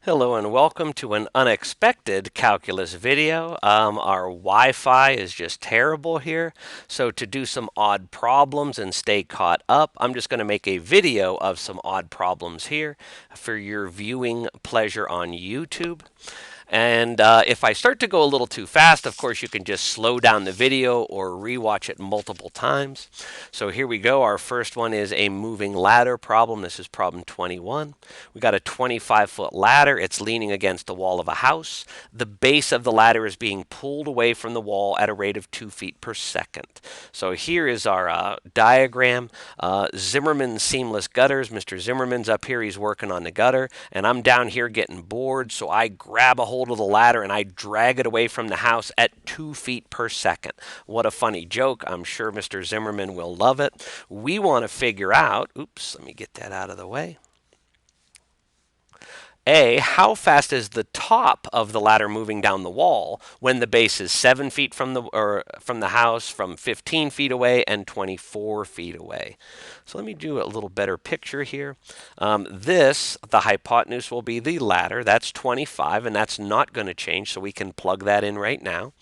Hello and welcome to an unexpected calculus video. Our Wi-Fi is just terrible here, so to do some odd problems and stay caught up, I'm just going to make a video of some odd problems here for your viewing pleasure on YouTube. And if I start to go a little too fast, of course, you can just slow down the video or rewatch it multiple times. So here we go. Our first one is a moving ladder problem. This is problem 21. We got a 25-foot ladder. It's leaning against the wall of a house. The base of the ladder is being pulled away from the wall at a rate of 2 feet per second. So here is our diagram. Zimmerman's seamless gutters. Mr. Zimmerman's up here. He's working on the gutter. And I'm down here getting bored. So I grab a hold of the ladder and I drag it away from the house at 2 feet per second. What a funny joke. I'm sure Mr. Zimmerman will love it. We want to figure out, oops, let me get that out of the way. How fast is the top of the ladder moving down the wall when the base is 7 feet from the house, from 15 feet away, and 24 feet away? So let me do a little better picture here. The hypotenuse will be the ladder. That's 25, and that's not going to change, so we can plug that in right now.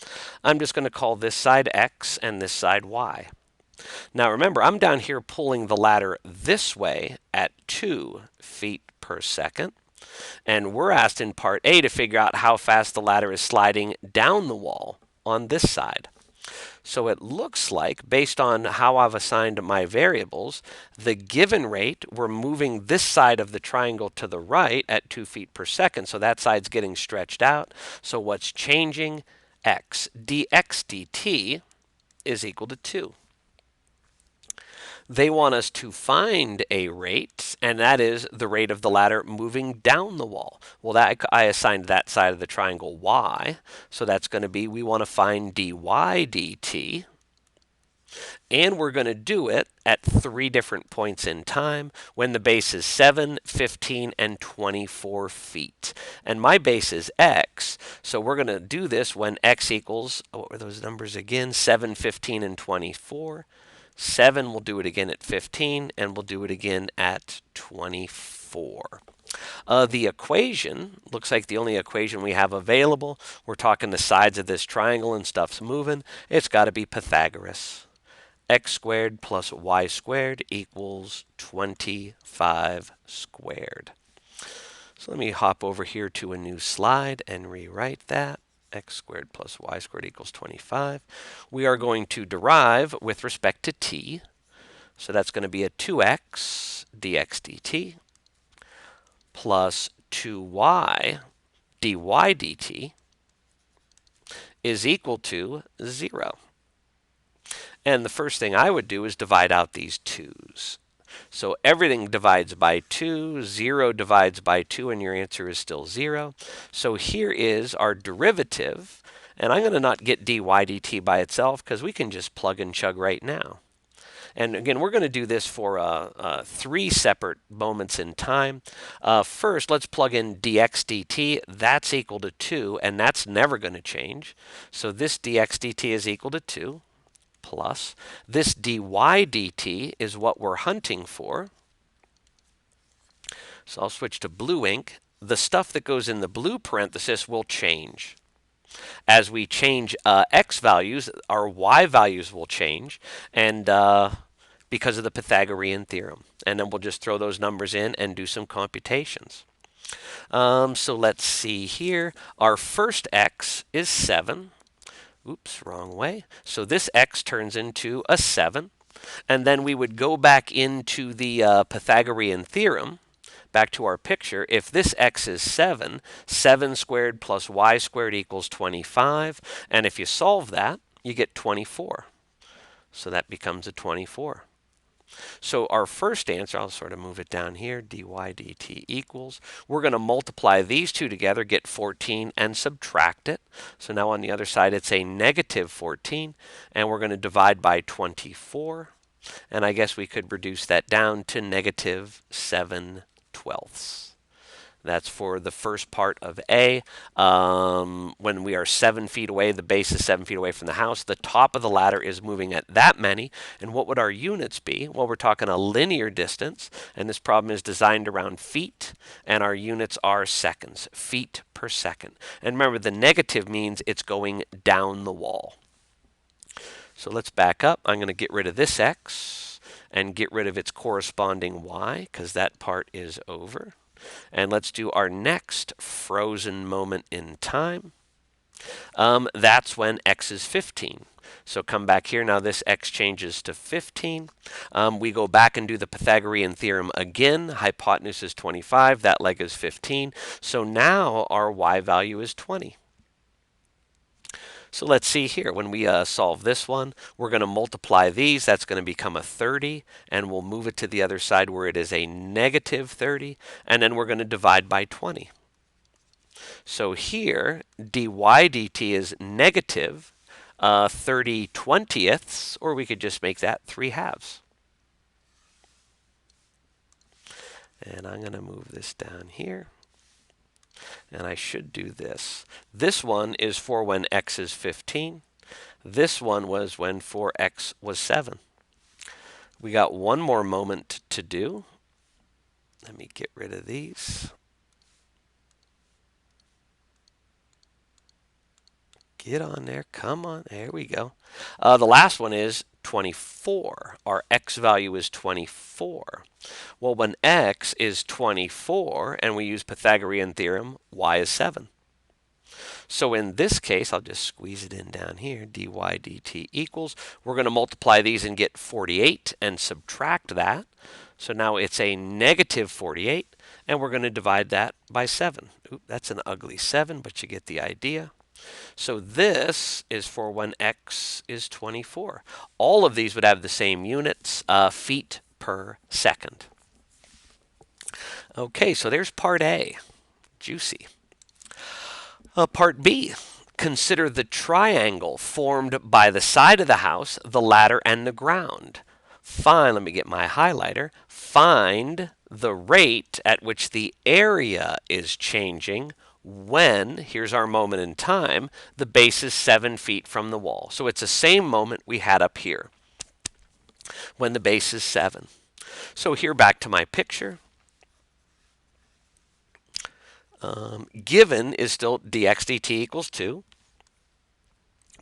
I'm just going to call this side x and this side y. Now remember, I'm down here pulling the ladder this way at 2 feet per second. And we're asked in part A to figure out how fast the ladder is sliding down the wall on this side. So it looks like, based on how I've assigned my variables, the given rate, we're moving this side of the triangle to the right at 2 feet per second. So that side's getting stretched out. So what's changing? X. dx dt is equal to 2. They want us to find a rate, and that is the rate of the ladder moving down the wall. Well, I assigned that side of the triangle y, so that's going to be, we want to find dy dt, and we're going to do it at 3 different points in time when the base is 7, 15, and 24 feet. And my base is x, so we're going to do this when x equals, what were those numbers again? 7, 15, and 24. 7, we'll do it again at 15, and we'll do it again at 24. The equation looks like the only equation we have available. We're talking the sides of this triangle and stuff's moving. It's got to be Pythagoras. X squared plus y squared equals 25 squared. So let me hop over here to a new slide and rewrite that. X squared plus y squared equals 25. We are going to derive with respect to t. So that's going to be a 2x dx dt plus 2y dy dt is equal to 0. And the first thing I would do is divide out these 2's. So everything divides by 2, 0 divides by 2, and your answer is still 0. So here is our derivative, and I'm going to not get dy dt by itself because we can just plug and chug right now. And again, we're going to do this for 3 separate moments in time. First, let's plug in dx dt. That's equal to 2, and that's never going to change. So this dx dt is equal to 2. Plus, this dy dt is what we're hunting for. So I'll switch to blue ink. The stuff that goes in the blue parenthesis will change. As we change x values, our y values will change, and because of the Pythagorean theorem. And then we'll just throw those numbers in and do some computations. So let's see here. Our first x is 7. Oops, wrong way. So this x turns into a 7. And then we would go back into the Pythagorean theorem, back to our picture. If this x is 7, 7 squared plus y squared equals 25. And if you solve that, you get 24. So that becomes a 24. So our first answer, I'll sort of move it down here, dy dt equals, we're going to multiply these two together, get 14, and subtract it. So now on the other side, it's a negative 14, and we're going to divide by 24. And I guess we could reduce that down to negative 7/12. That's for the first part of A. When we are 7 feet away, the base is 7 feet away from the house. The top of the ladder is moving at that many. And what would our units be? Well, we're talking a linear distance, and this problem is designed around feet, and our units are seconds, feet per second. And remember, the negative means it's going down the wall. So let's back up. I'm going to get rid of this x and get rid of its corresponding y, because that part is over. And let's do our next frozen moment in time. That's when x is 15. So come back here. Now this x changes to 15. We go back and do the Pythagorean Theorem again. Hypotenuse is 25. That leg is 15. So now our y value is 20. So let's see here. When we solve this one, we're going to multiply these. That's going to become a 30, and we'll move it to the other side where it is a negative 30, and then we're going to divide by 20. So here, dy dt is negative 30 twentieths, or we could just make that 3 halves. And I'm going to move this down here. And I should do this. This one is for when x is 15. This one was when for x was 7. We got one more moment to do. Let me get rid of these. Get on there. Come on. There we go. The last one is 24. Our x value is 24. Well, when x is 24 and we use Pythagorean theorem, y is 7. So in this case, I'll just squeeze it in down here, dy dt equals, we're going to multiply these and get 48 and subtract that. So now it's a negative 48, and we're going to divide that by 7. Oop, that's an ugly 7, but you get the idea. So this is for when x is 24. All of these would have the same units, feet per second. Okay, so there's part A. Juicy. Part B. Consider the triangle formed by the side of the house, the ladder, and the ground. Let me get my highlighter. Find the rate at which the area is changing when, here's our moment in time, the base is 7 feet from the wall. So it's the same moment we had up here when the base is 7. So here, back to my picture. Given is still dx dt equals 2.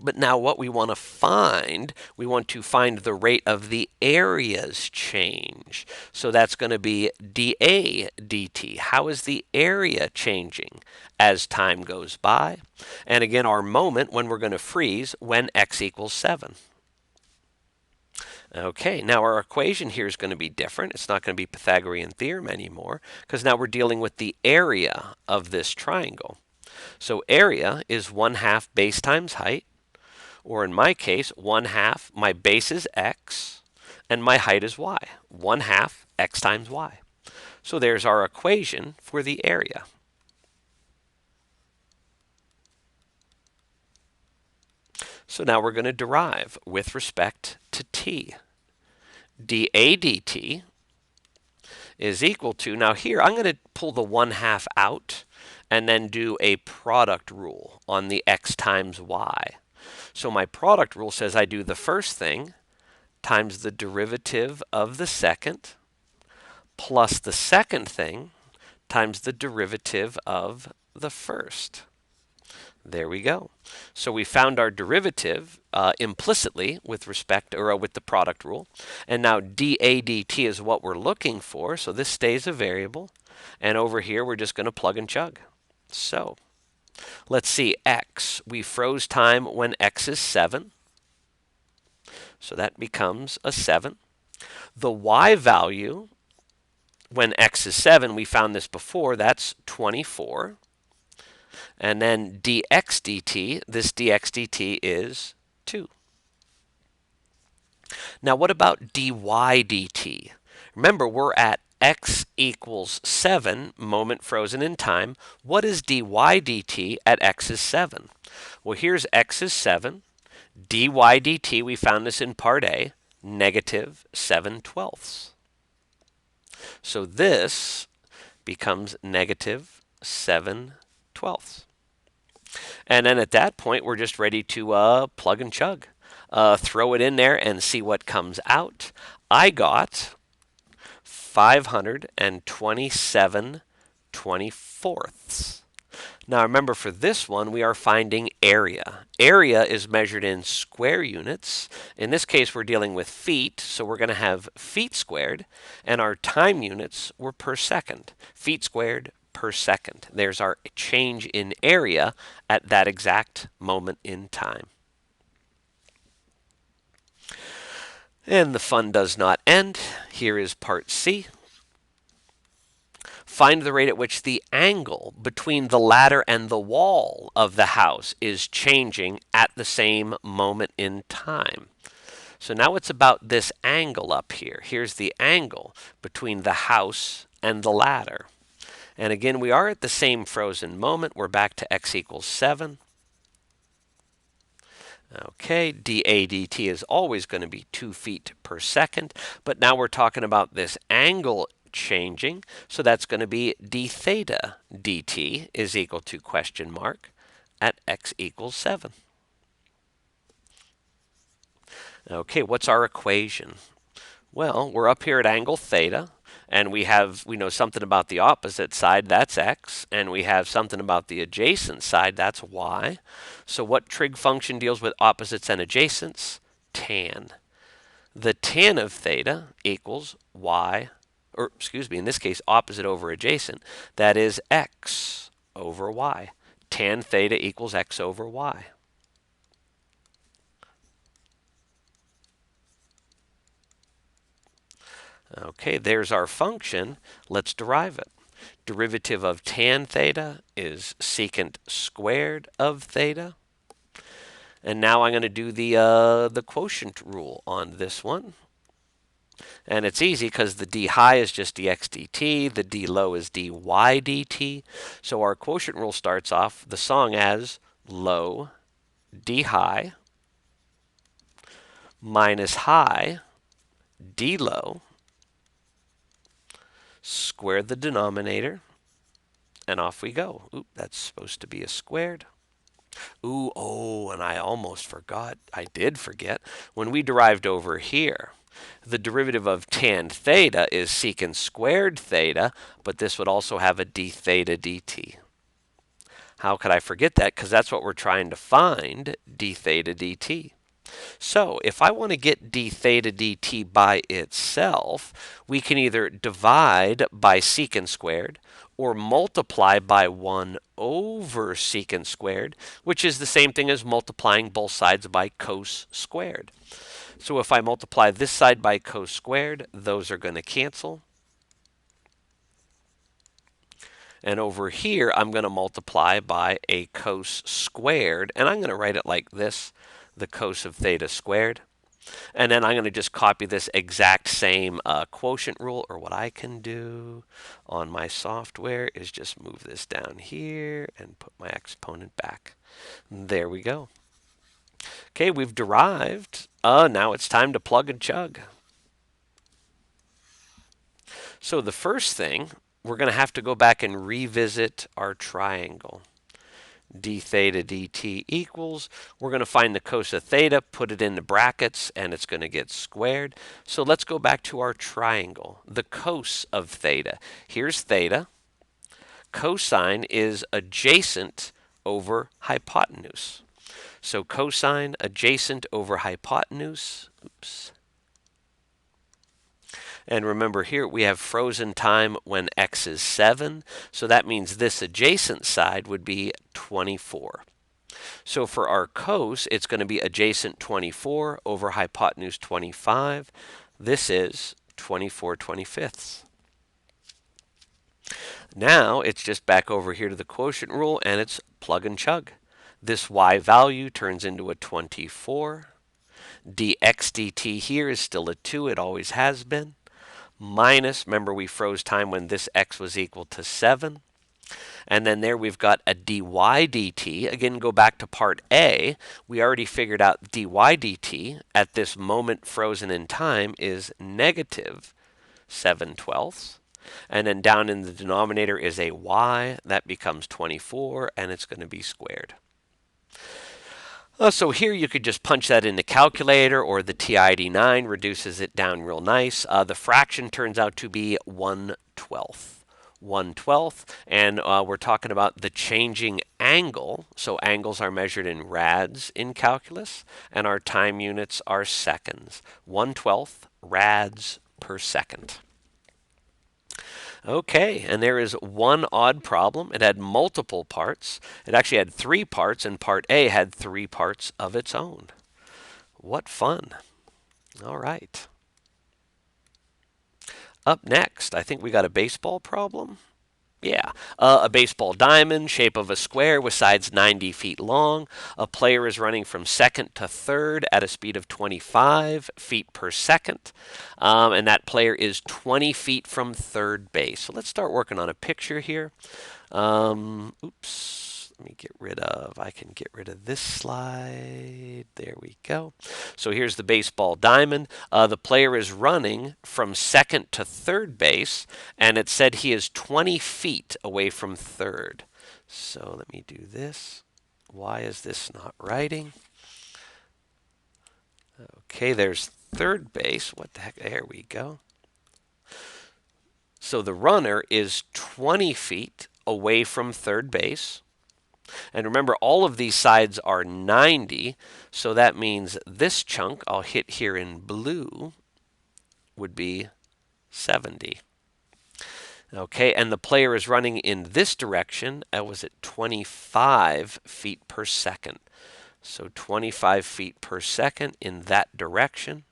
But now what we want to find the rate of the area's change. So that's going to be dA dt. How is the area changing as time goes by? And again, our moment when we're going to freeze when x equals 7. Okay, now our equation here is going to be different. It's not going to be Pythagorean theorem anymore, because now we're dealing with the area of this triangle. So area is 1/2 base times height, or in my case, 1/2, my base is x, and my height is y. 1/2 x times y. So there's our equation for the area. So now we're going to derive with respect to t. dA dt is equal to, now here I'm going to pull the 1/2 out and then do a product rule on the x times y. So my product rule says I do the first thing times the derivative of the second plus the second thing times the derivative of the first. There we go. So we found our derivative implicitly with respect, or with the product rule. And now dA dt is what we're looking for. So this stays a variable. And over here, we're just going to plug and chug. So let's see, x. We froze time when x is 7. So that becomes a 7. The y value when x is 7, we found this before, that's 24. And then dx dt, this dx dt is 2. Now what about dy dt? Remember, we're at x equals 7, moment frozen in time. What is dy dt at x is 7? Well, here's x is 7. dy dt, we found this in part A, negative 7/12. So this becomes negative 7/12. And then at that point, we're just ready to plug and chug. Throw it in there and see what comes out. I got 527/24. Now remember, for this one, we are finding area. Area is measured in square units. In this case, we're dealing with feet, so we're going to have feet squared, and our time units were per second. Feet squared per second. There's our change in area at that exact moment in time. And the fun does not end. Here is part C. Find the rate at which the angle between the ladder and the wall of the house is changing at the same moment in time. So now it's about this angle up here. Here's the angle between the house and the ladder. And again, we are at the same frozen moment. We're back to x equals 7. Okay, dA dt is always going to be 2 feet per second. But now we're talking about this angle changing. So that's going to be d theta dt is equal to question mark at x equals 7. Okay, what's our equation? Well, we're up here at angle theta, and we know something about the opposite side, that's x, and we have something about the adjacent side, that's y. So what trig function deals with opposites and adjacents? Tan. The tan of theta equals y, or excuse me, in this case, opposite over adjacent. That is x over y. Tan theta equals x over y. Okay, there's our function. Let's derive it. Derivative of tan theta is secant squared of theta. And now I'm going to do the quotient rule on this one. And it's easy because the d high is just dx dt, the d low is dy dt. So our quotient rule starts off the song as low d high minus high d low, square the denominator, and off we go. Oop, that's supposed to be a squared. Ooh, oh, and I almost forgot. I did forget. When we derived over here, the derivative of tan theta is secant squared theta, but this would also have a d theta dt. How could I forget that? Because that's what we're trying to find, d theta dt. So if I want to get d theta dt by itself, we can either divide by secant squared or multiply by 1 over secant squared, which is the same thing as multiplying both sides by cos squared. So if I multiply this side by cos squared, those are going to cancel. And over here, I'm going to multiply by a cos squared, and I'm going to write it like this, the cos of theta squared. And then I'm going to just copy this exact same quotient rule, or what I can do on my software is just move this down here and put my exponent back. There we go. Okay, we've derived. Now it's time to plug and chug. So the first thing, we're going to have to go back and revisit our triangle. D theta dt equals, we're going to find the cos of theta, put it in the brackets, and it's going to get squared. So let's go back to our triangle, the cos of theta. Here's theta. Cosine is adjacent over hypotenuse. So cosine adjacent over hypotenuse. Oops. And remember here we have frozen time when x is 7, so that means this adjacent side would be 24. So for our cos, it's going to be adjacent 24 over hypotenuse 25. This is 24/25. Now it's just back over here to the quotient rule, and it's plug and chug. This y value turns into a 24. dx dt here is still a 2, it always has been. Minus, remember we froze time when this x was equal to 7. And then there we've got a dy dt. Again, go back to part A. We already figured out dy dt at this moment frozen in time is negative 7/12. And then down in the denominator is a y. That becomes 24, and it's going to be squared. So here you could just punch that in the calculator, or the TI-89 reduces it down real nice. The fraction turns out to be 1/12. 1/12, and we're talking about the changing angle. So angles are measured in rads in calculus, and our time units are seconds. 1/12 rads per second. Okay, and there is one odd problem. It had multiple parts. It actually had 3 parts, and part A had 3 parts of its own. What fun. All right. Up next, I think we got a baseball problem. Yeah, a baseball diamond, shape of a square with sides 90 feet long. A player is running from second to third at a speed of 25 feet per second, and that player is 20 feet from third base. So let's start working on a picture here. Oops. Let me I can get rid of this slide. There we go. So here's the baseball diamond. The player is running from second to third base, and it said he is 20 feet away from third. So let me do this. Why is this not writing? Okay, there's third base. What the heck? There we go. So the runner is 20 feet away from third base. And remember, all of these sides are 90, so that means this chunk I'll hit here in blue would be 70. Okay, and the player is running in this direction. That was at 25 feet per second. So 25 feet per second in that direction.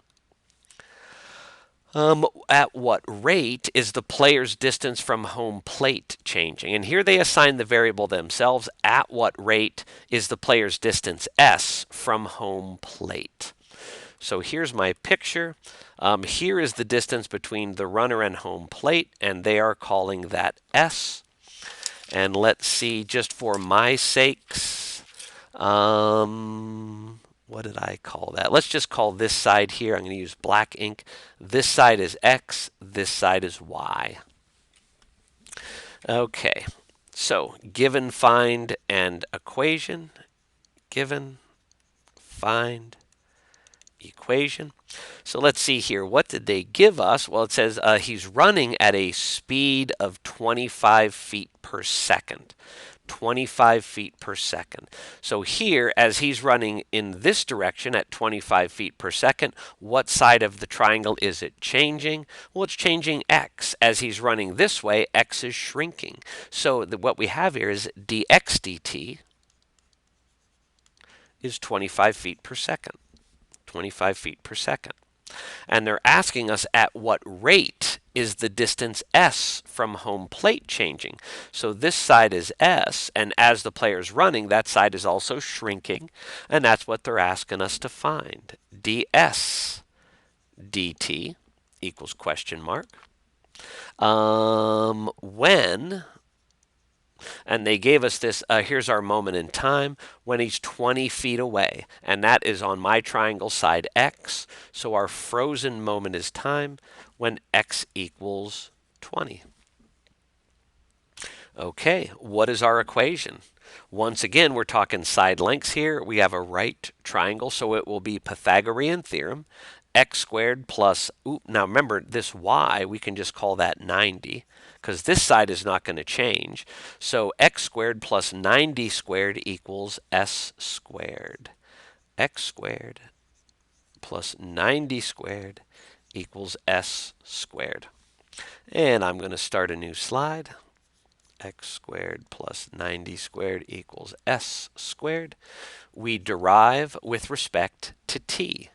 At what rate is the player's distance from home plate changing? And here they assign the variable themselves. At what rate is the player's distance s from home plate? So here's my picture. Here is the distance between the runner and home plate, and they are calling that s. And let's see, just for my sakes, what did I call that? Let's just call this side here. I'm going to use black ink. This side is x. This side is y. Okay, so given, find, and equation. Given, find, equation. So let's see here. What did they give us? Well, it says he's running at a speed of 25 feet per second. 25 feet per second. So here, as he's running in this direction at 25 feet per second, what side of the triangle is it changing? Well, it's changing x. As he's running this way, x is shrinking. So what we have here is dx dt is 25 feet per second. 25 feet per second. And they're asking us at what rate is the distance s from home plate changing. So this side is s, and as the player's running, that side is also shrinking, and that's what they're asking us to find. ds dt equals question mark. When, and they gave us this, here's our moment in time, when he's 20 feet away. And that is on my triangle side x. So our frozen moment is time when x equals 20. Okay, what is our equation? Once again, we're talking side lengths here. We have a right triangle, so it will be Pythagorean Theorem. X squared plus, now remember this y, we can just call that 90, because this side is not going to change. So x squared plus 90 squared equals s squared. X squared plus 90 squared equals s squared. And I'm going to start a new slide. X squared plus 90 squared equals s squared. We derive with respect to t.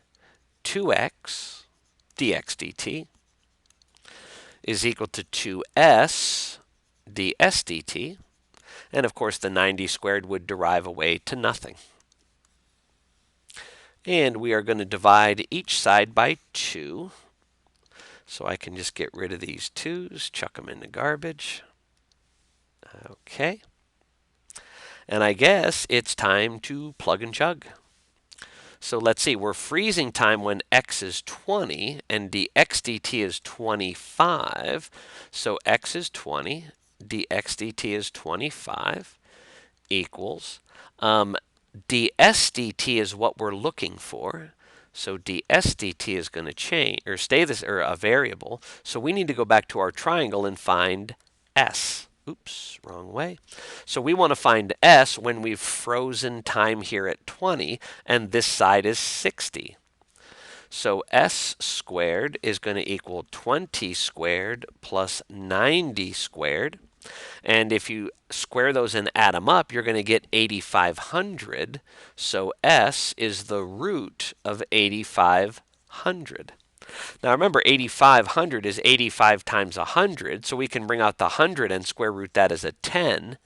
2x dx dt is equal to 2s ds dt. And of course, the 90 squared would derive away to nothing. And we are going to divide each side by 2. So I can just get rid of these 2's, chuck them in the garbage. Okay. And I guess it's time to plug and chug. So let's see, we're freezing time when x is 20 and dx dt is 25. So x is 20, dx dt is 25 equals ds dt is what we're looking for. So ds dt is going to change or stay this or a variable. So we need to go back to our triangle and find s. Oops, wrong way. So we want to find s when we've frozen time here at 20 and this side is 60. So s squared is going to equal 20 squared plus 90 squared. And if you square those and add them up, you're going to get 8,500. So s is the root of 8,500. Now remember, 8,500 is 85 times 100, so we can bring out the 100 and square root that as a 10.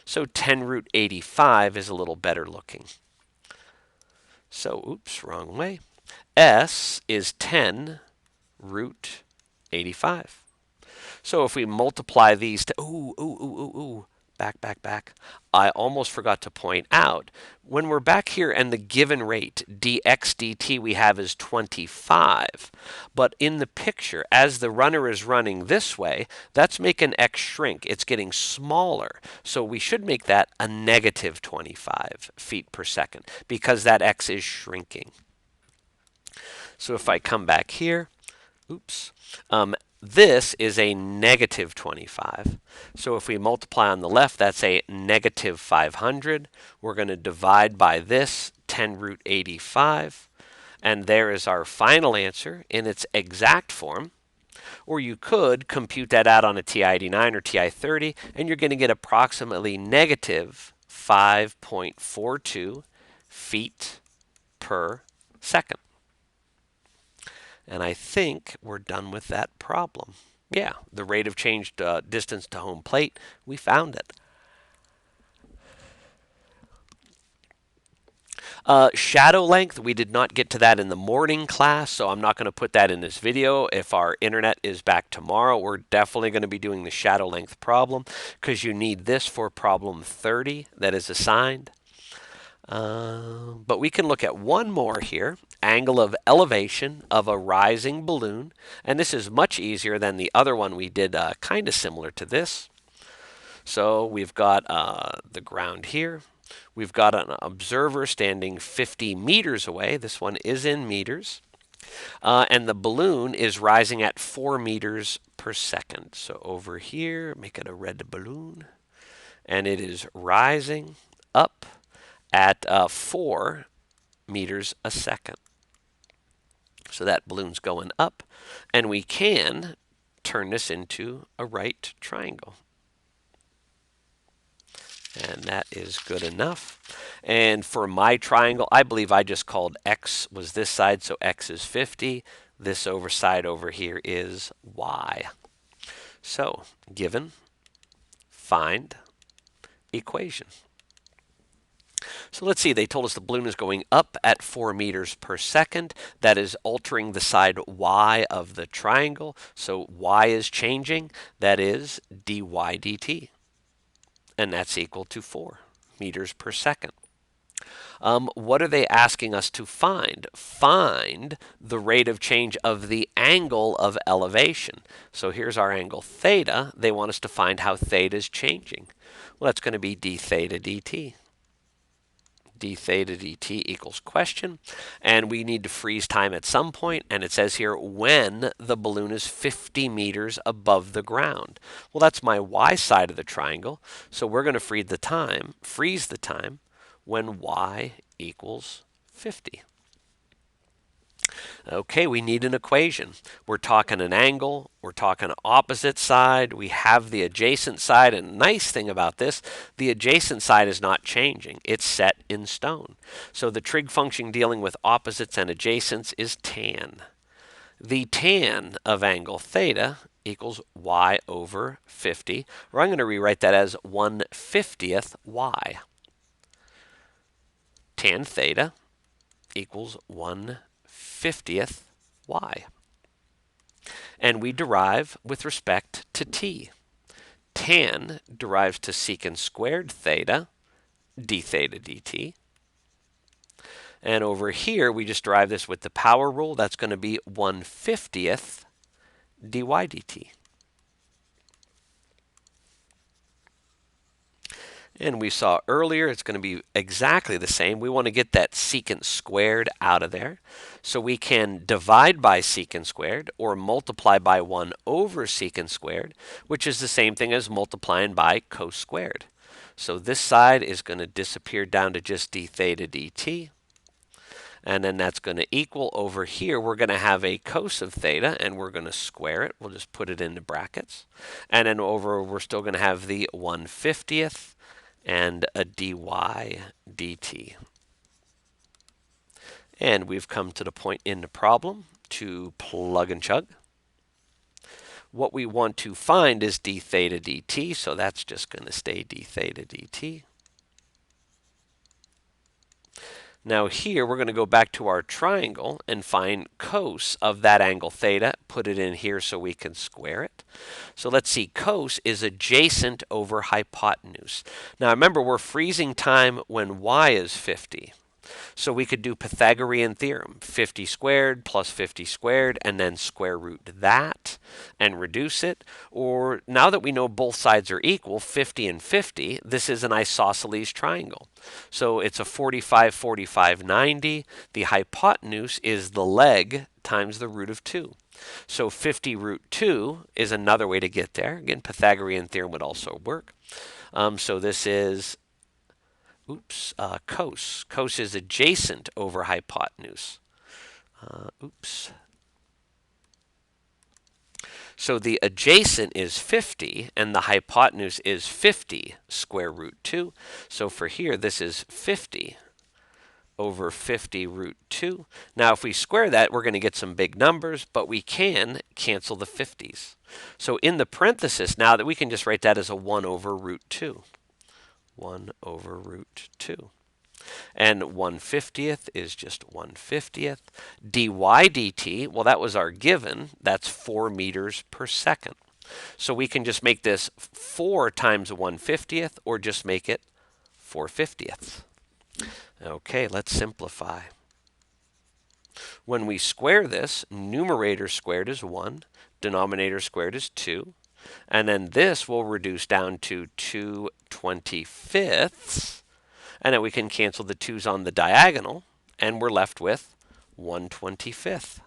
So 10 root 85 is a little better looking. So, oops, wrong way. S is 10 root 85. So if we multiply these to, back. I almost forgot to point out, when we're back here and the given rate, dx dt, we have is 25. But in the picture, as the runner is running this way, that's making x shrink. It's getting smaller. So we should make that a negative 25 feet per second because that x is shrinking. So if I come back here, this is a negative 25. So if we multiply on the left, that's a negative 500. We're going to divide by this, 10 root 85. And there is our final answer in its exact form. Or you could compute that out on a TI-89 or TI-30, and you're going to get approximately negative 5.42 feet per second. And I think we're done with that problem. Yeah, the rate of change distance to home plate, we found it. Shadow length, we did not get to that in the morning class, so I'm not going to put that in this video. If our internet is back tomorrow, we're definitely going to be doing the shadow length problem because you need this for problem 30 that is assigned. But we can look at one more here, angle of elevation of a rising balloon. And this is much easier than the other one we did, kind of similar to this. So we've got the ground here. We've got an observer standing 50 meters away. This one is in meters. And the balloon is rising at 4 meters per second. So over here, make it a red balloon. And it is rising up at 4 meters a second. So that balloon's going up, and we can turn this into a right triangle. And that is good enough. And for my triangle, I believe I just called x was this side, so x is 50. This side over here is y. So given, find equation. So let's see, they told us the balloon is going up at 4 meters per second. That is altering the side y of the triangle. So y is changing. That is dy dt. And that's equal to 4 meters per second. What are they asking us to find? Find the rate of change of the angle of elevation. So here's our angle theta. They want us to find how theta is changing. Well, that's going to be d theta dt. D theta dt equals question, and we need to freeze time at some point, and it says here when the balloon is 50 meters above the ground. Well, that's my y side of the triangle, so we're going to freeze the time when y equals 50. Okay, we need an equation. We're talking an angle, we're talking opposite side, we have the adjacent side, and nice thing about this, the adjacent side is not changing. It's set in stone. So the trig function dealing with opposites and adjacents is tan. The tan of angle theta equals y over 50, or I'm going to rewrite that as 1/50th y. Tan theta equals 1/50th y. And we derive with respect to t. Tan derives to secant squared theta, d theta dt. And over here, we just derive this with the power rule. That's going to be 1/50th dy dt. And we saw earlier it's going to be exactly the same. We want to get that secant squared out of there. So we can divide by secant squared or multiply by 1 over secant squared, which is the same thing as multiplying by cos squared. So this side is going to disappear down to just d theta dt. And then that's going to equal over here. We're going to have a cos of theta, and we're going to square it. We'll just put it into brackets. And then over, we're still going to have the 1/50th and a dy dt. And we've come to the point in the problem to plug and chug. What we want to find is d theta dt, so that's just going to stay d theta dt. Now here we're going to go back to our triangle and find cos of that angle theta, put it in here so we can square it. So let's see, cos is adjacent over hypotenuse. Now remember, we're freezing time when y is 50. So we could do Pythagorean Theorem, 50 squared plus 50 squared, and then square root that and reduce it. Or now that we know both sides are equal, 50 and 50, this is an isosceles triangle. So it's a 45, 45, 90. The hypotenuse is the leg times the root of 2. So 50 root 2 is another way to get there. Again, Pythagorean Theorem would also work. So this is cos. Cos is adjacent over hypotenuse. So the adjacent is 50, and the hypotenuse is 50 square root 2. So for here, this is 50 over 50 root 2. Now, if we square that, we're going to get some big numbers, but we can cancel the 50s. So in the parenthesis, now that we can just write that as a 1 over root 2. 1 over root 2. And 1/50th is just 1/50th. dy dt, well, that was our given. That's 4 meters per second. So we can just make this 4 times 1/50th, or just make it 4/50th. Okay, let's simplify. When we square this, numerator squared is 1, denominator squared is 2. And then this will reduce down to 2/25ths. And then we can cancel the 2's on the diagonal, and we're left with 1/25th.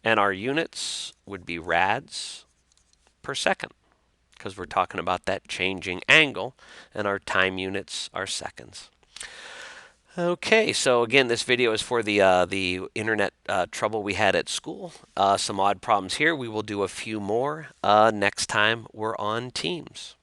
And our units would be rads per second, because we're talking about that changing angle, and our time units are seconds. Okay, so again, this video is for the internet trouble we had at school. Some odd problems here. We will do a few more next time we're on Teams.